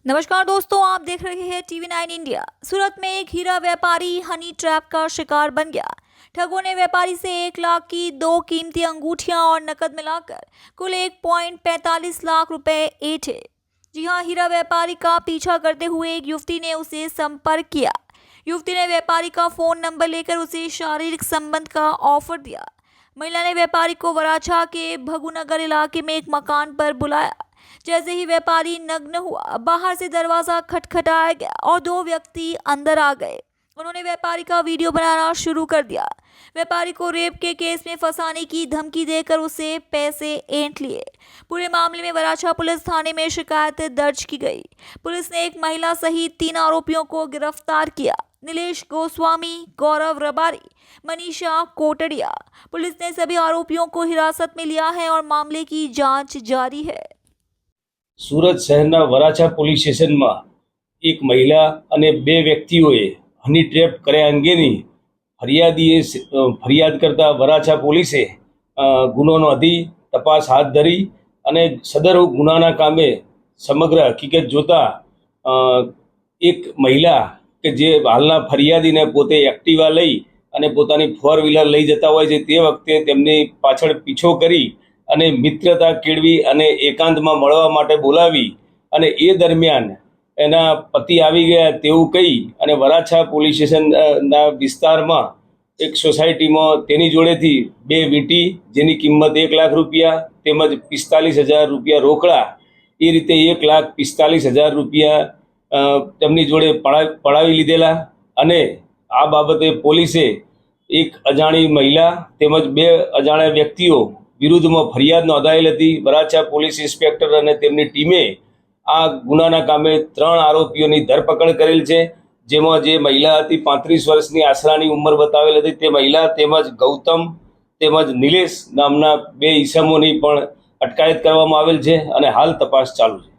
नमस्कार दोस्तों, आप देख रहे हैं TV9 इंडिया। सूरत में एक हीरा व्यापारी हनी ट्रैप का शिकार बन गया। ठगों ने व्यापारी से 1 लाख की 2 कीमती अंगूठियां और नकद मिलाकर कुल 1.45 लाख रुपए ऐंठे। जी हां, हीरा व्यापारी का पीछा करते हुए एक युवती ने उसे संपर्क किया। युवती ने व्यापारी का फोन नंबर लेकर उसे शारीरिक संबंध का ऑफर दिया। महिला ने व्यापारी को वराछा के भगुनगर इलाके में एक मकान पर बुलाया। जैसे ही व्यापारी नग्न हुआ, बाहर से दरवाजा खटखटाया गया और 2 व्यक्ति अंदर आ गए। उन्होंने व्यापारी का वीडियो बनाना शुरू कर दिया। व्यापारी को रेप के केस में फंसाने की धमकी देकर उसे पैसे ऐंठ लिए। पूरे मामले में वराछा पुलिस थाने में शिकायत दर्ज की गई। पुलिस ने एक महिला सहित 3 आरोपियों को गिरफ्तार किया। नीलेश गोस्वामी, गौरव रबारी, मनीषा कोटड़िया। पुलिस ने सभी आरोपियों को हिरासत में लिया है और मामले की जांच जारी है। સુરત શહેરના વરાછા પોલીસ સ્ટેશનમાં એક મહિલા અને 2 વ્યક્તિઓએ હની ટ્રેપ કર્યા અંગેની ફરિયાદીએ ફરિયાદ કરતા વરાછા પોલીસે ગુનો નોંધી તપાસ હાથ ધરી અને સદર ગુનાના કામે સમગ્ર હકીકત જોતા એક મહિલા કે જે હાલના ફરિયાદીને પોતે એક્ટિવા લઈ અને પોતાની 4 વ્હીલર લઈ જતા હોય છે તે વખતે તેમની પાછળ પીછો કરી અને મિત્રતા કેળવી અને એકાંતમાં મળવા માટે બોલાવી અને એ દરમિયાન એના પતિ આવી ગયા તેવું કહી અને વરાછા પોલીસ સ્ટેશનના વિસ્તારમાં એક સોસાયટીમાં તેની જોડેથી 2 વીંટી જેની કિંમત 1 લાખ રૂપિયા તેમજ 45,000 રૂપિયા રોકડા એ રીતે 1,45,000 રૂપિયા તેમની જોડે પડાવી લીધેલા અને આ બાબતે પોલીસે એક અજાણી મહિલા તેમજ 2 અજાણ્યા વ્યક્તિઓ વિરુદ્ધમાં ફરિયાદ નોંધાયેલ હતી। વરાછા પોલીસ ઇન્સ્પેક્ટર અને તેમની ટીમે આ ગુનાના કામે 3 આરોપીઓની ધરપકડ કરેલ છે, જેમાં જે મહિલા હતી 35 વર્ષની આશરાની ઉંમર બતાવેલ હતી તે મહિલા તેમજ ગૌતમ તેમજ નિલેશ નામના 2 ઈસમોની પણ અટકાયત કરવામાં આવેલ છે અને હાલ તપાસ ચાલુ છે।